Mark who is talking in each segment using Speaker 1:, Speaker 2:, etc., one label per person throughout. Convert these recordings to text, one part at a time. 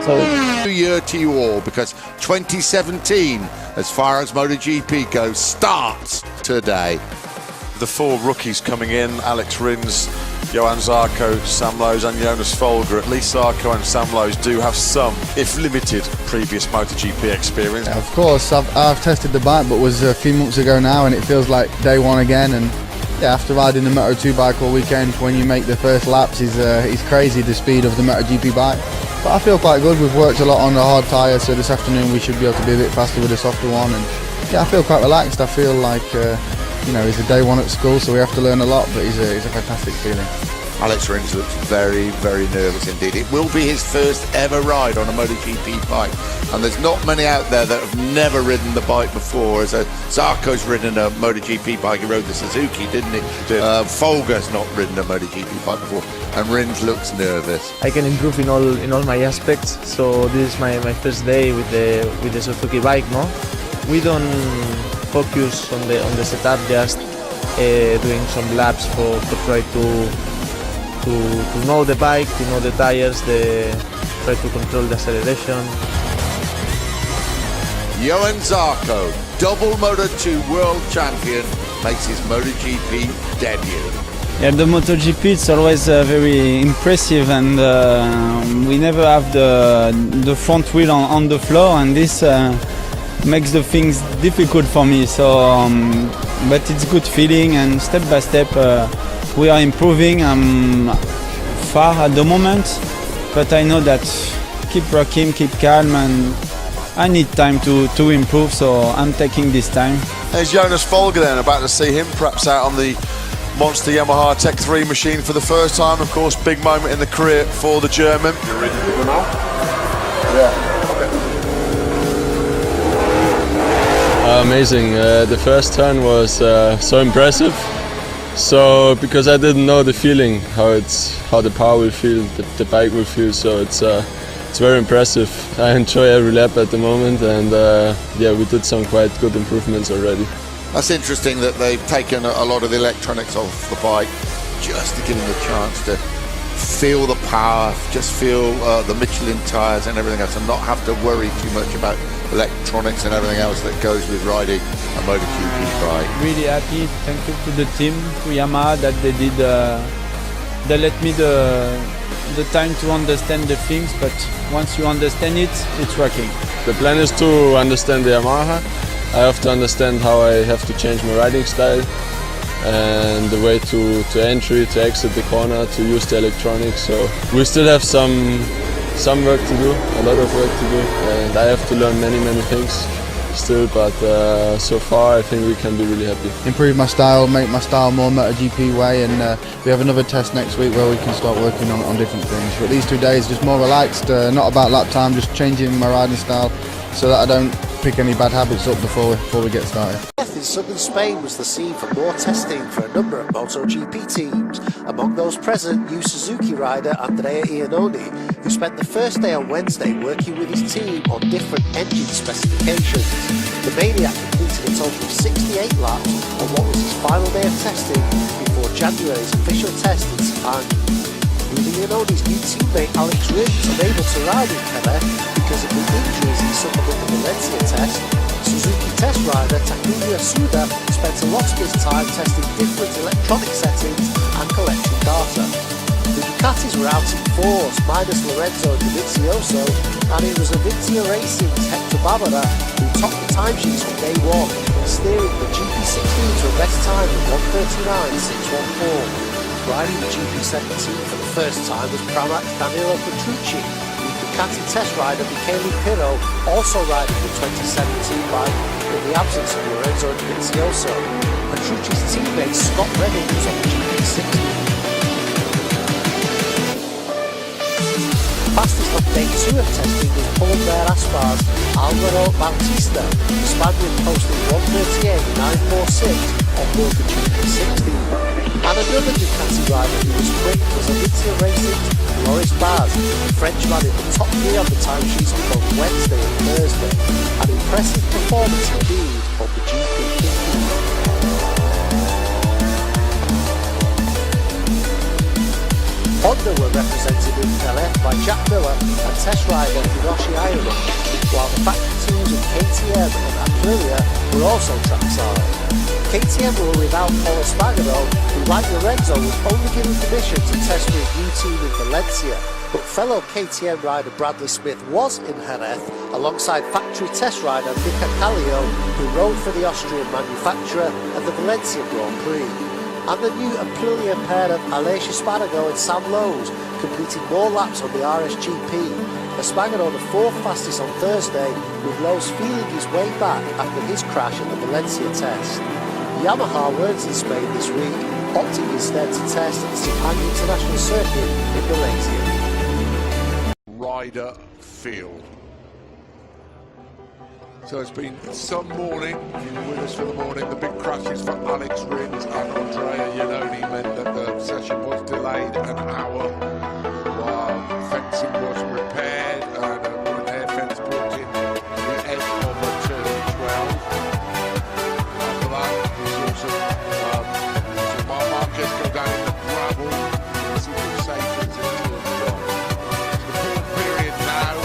Speaker 1: So
Speaker 2: New year to you all, because 2017, as far as MotoGP goes, starts today.
Speaker 3: The four rookies coming in: Alex Rins, Johan Zarco, Sam Lowes and Jonas Folger. At least Zarco and Sam Lowes do have some, if limited, previous MotoGP experience.
Speaker 4: Yeah, of course, I've tested the bike, but it was a few months ago now, and it feels like day one again. And yeah, after riding the Moto2 bike all weekend, when you make the first laps, it's crazy the speed of the MotoGP bike. But I feel quite good. We've worked a lot on the hard tyre, so this afternoon we should be able to be a bit faster with the softer one. And yeah, I feel quite relaxed. I feel like he's a day one at school, so we have to learn a lot, but it's a fantastic feeling.
Speaker 2: Alex Rins looks very, very nervous indeed. It will be his first ever ride on a MotoGP bike, and there's not many out there that have never ridden the bike before. As Zarco's ridden a MotoGP bike, he rode the Suzuki, didn't he? Folger's not ridden a MotoGP bike before, and Rins looks nervous.
Speaker 1: I can improve in all my aspects. So this is my first day with the Suzuki bike. No, we don't focus on the setup, just doing some laps for try to know the bike, to know the tires, try to control the acceleration.
Speaker 2: Johan Zarco, double Moto2 world champion, makes his MotoGP debut.
Speaker 5: Yeah, the MotoGP it's always very impressive, and we never have the front wheel on the floor, and this makes the things difficult for me. So, but it's good feeling, and step by step we are improving. I'm far at the moment, but I know that keep rocking, keep calm, and I need time to improve, so I'm taking this time.
Speaker 3: There's Jonas Folger then, about to see him perhaps out on the monster Yamaha Tech 3 machine for the first time. Of course, big moment in the career for the German.
Speaker 6: You ready to go now?
Speaker 3: Yeah. Okay.
Speaker 7: Amazing. The first turn was so impressive. So because I didn't know the feeling, how the power will feel, the bike will feel. So it's very impressive. I enjoy every lap at the moment, and yeah, we did some quite good improvements already.
Speaker 2: That's interesting that they've taken a lot of the electronics off the bike just to give them the chance to feel the power, just feel the Michelin tyres and everything else, and not have to worry too much about electronics and everything else that goes with riding a MotoGP bike.
Speaker 5: Really happy. Thank you to the team, to Yamaha, that they let me the time to understand the things, but once you understand it, it's working.
Speaker 7: The plan is to understand the Yamaha. I have to understand how I have to change my riding style, and the way to entry, to exit the corner, to use the electronics. So we still have some work to do, a lot of work to do, and I have to learn many things still, but so far I think we can be really happy.
Speaker 4: Improve my style, make my style more MotoGP way, and we have another test next week where we can start working on different things. But these 2 days just more relaxed, not about lap time, just changing my riding style so that I don't pick any bad habits up before we get started.
Speaker 8: In southern Spain was the scene for more testing for a number of MotoGP teams. Among those present, new Suzuki rider Andrea Iannone, who spent the first day on Wednesday working with his team on different engine specifications. The Maniac completed a total of 68 laps on what was his final day of testing before January's official test in Sepang. Leaving Iannone's new teammate Alex Rins unable to ride in Quebec because of the injuries he suffered at the Valencia test, Suzuki test rider Takuma Suda spent a lot of his time testing different electronic settings and collecting data. The Ducatis were out in fours, minus Lorenzo Dovizioso, and it was Avintia Racing's Hector Barbera who topped the timesheets from day one, steering the GP16 to a best time of 1:39.614. Riding the GP17 for the first time was Pramac Danilo Petrucci, with Ducati test rider Michele Pirro also riding the 2017 bike in the absence of Lorenzo Dovizioso. Petrucci's teammate Scott Redding was on the GP16. Fastest on day 2 of testing was Pull&Bear Aspar's Alvaro Bautista, the Spaniard posting 1:38.946 on board the GP16. And another Ducati rider who was quick was Avintia Racing's Loris Baz, the Frenchman in the top 3 on the timesheets on both Wednesday and Thursday. An impressive performance indeed on the GP. Honda were represented in LF by Jack Miller and test rider Hiroshi Ayano, while the factory teams of KTM and Aprilia were also trackside. KTM were without Paul Espargaro, who like Lorenzo was only given permission to test with his new team in Valencia, but fellow KTM rider Bradley Smith was in Jerez alongside factory test rider Mika Kallio, who rode for the Austrian manufacturer at the Valencia Grand Prix. And the new Aprilia pair of Aleix Espargaro and Sam Lowes completed more laps on the RSGP. Espargaro the fourth fastest on Thursday, with Lowes feeling his way back after his crash at the Valencia test. Yamaha weren't in Spain this week, opting instead to test at the Sepang International Circuit in Malaysia.
Speaker 2: Rider field. So it's been some morning. You were with us for the morning. The big crashes for Alex Rins and Andrea Iannone meant that the session was delayed an hour while fencing was repaired and an air fence brought in the edge of a turn 12. After that, we saw some Marquez go down in the gravel. See the safeties in turn 12. It's the poor period now.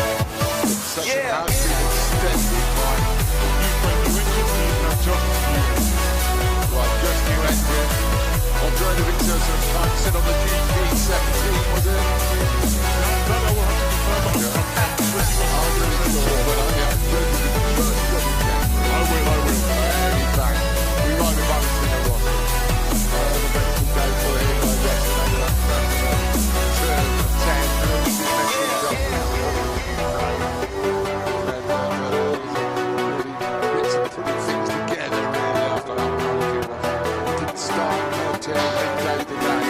Speaker 2: The session has been extended. Just new engine. Andreevich says sit on the GP17, was it? No, we'll have to confirm that. I will. Anytime. We ride with Valentino Rossi. The best will go for him yesterday. Turn 10. Putting things together really after that quality was. Didn't start until midday today,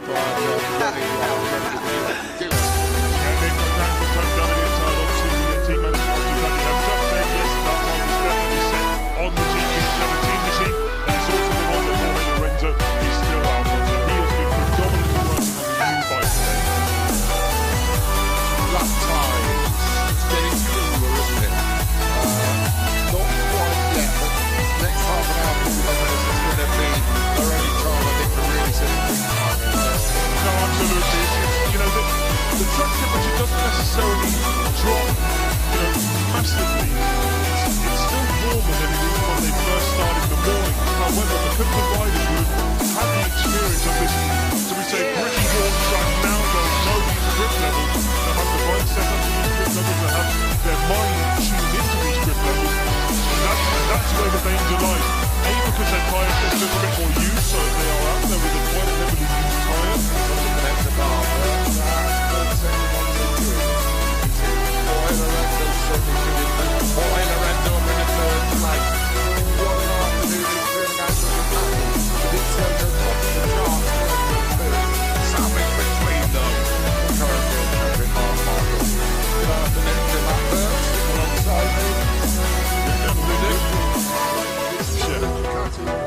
Speaker 2: but very well ready to do it.
Speaker 6: On the GP17 machine, and it's also the one that Jorge Lorenzo is still out on. So he has been predominantly working on the new bike today.
Speaker 2: Last time, it's getting cooler, isn't it? Not quite yet, but next half an hour is going to be our only time, I think, to really set it free.
Speaker 6: No, absolutely. You know, the track temperature doesn't necessarily drop, massively. It's still warmer than it is when they first started in the morning. However, because the riders would have had the experience of this, so we say, pretty warm track now, they'll know these grip levels, they'll have the right set up to these grip levels, they'll have their mind tuned into these grip levels, and that's where the danger lies. A, because their tyres get a little bit more used, so they are out there with a quite heavily used tyre.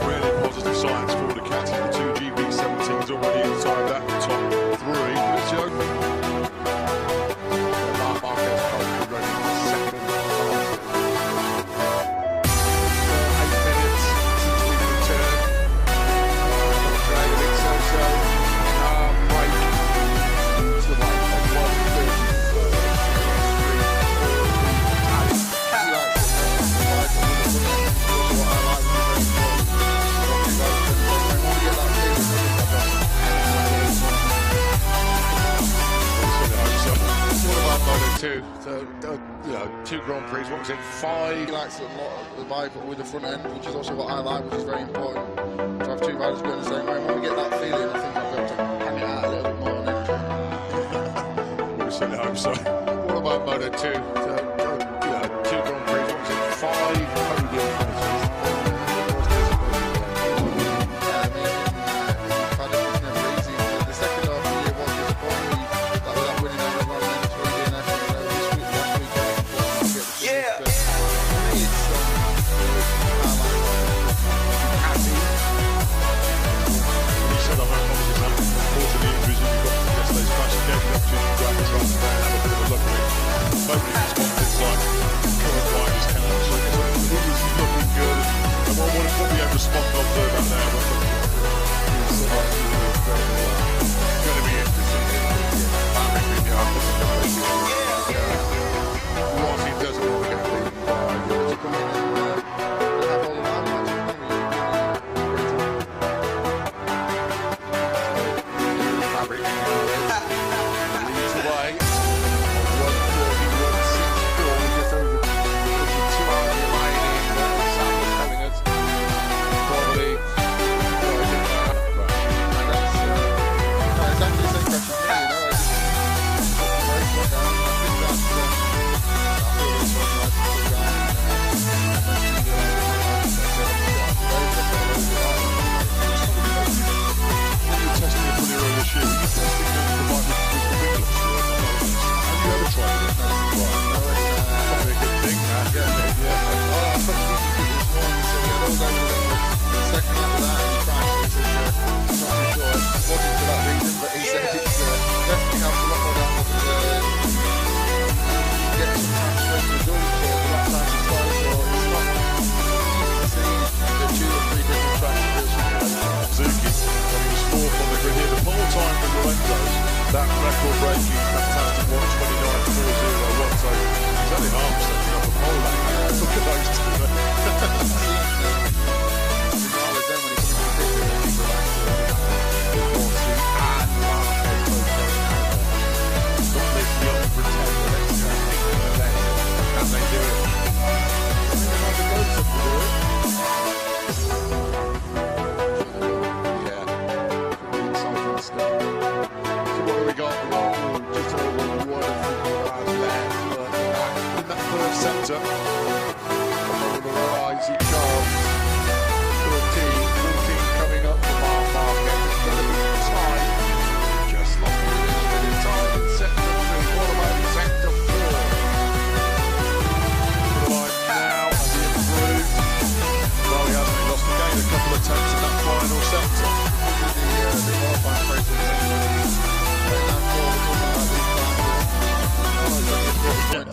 Speaker 6: Really positive signs for Ducati. The two GP17s already inside that top three. Let's go.
Speaker 2: Marquez probably ready for second. 8 minutes since we returned. Andreevich so break to like 2, so, two Grand Prix, what was it, 5?
Speaker 4: He likes a lot of the bike with the front end, which is also what I like, which is very important. To have two riders going the same way, when we get that feeling, I think I'll be able to hang it out a little bit more on entry.
Speaker 6: We certainly hope so.
Speaker 2: What about Moto 2? So, two Grand Prix, what was it, 5 podium finishes?
Speaker 4: The second half of the year was disappointing, that without winning everyone, then it's really doing everything. Last week, yeah.
Speaker 6: It's going to be interesting.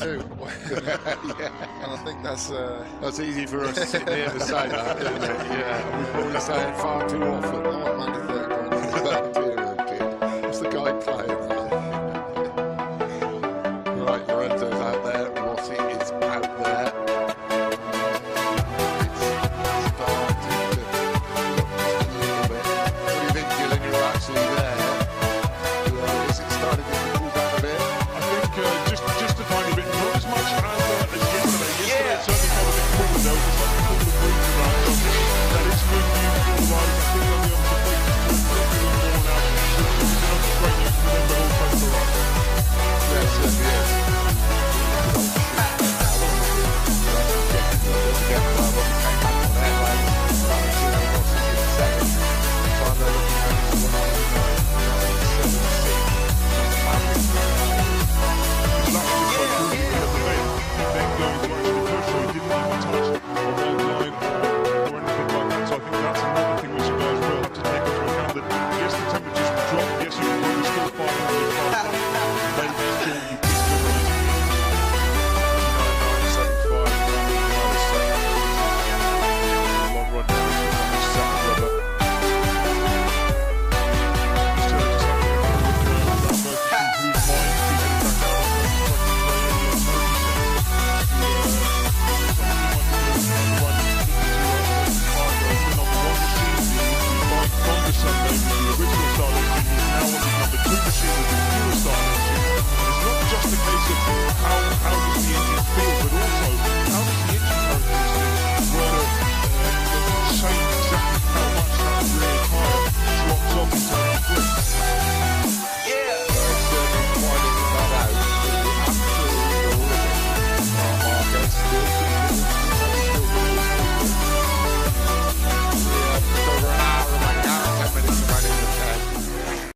Speaker 4: too.
Speaker 2: Yeah.
Speaker 3: And I think that's
Speaker 2: That's easy for us to sit here to say that, isn't it? Yeah, we probably say it far too often.
Speaker 4: I want Man to 30.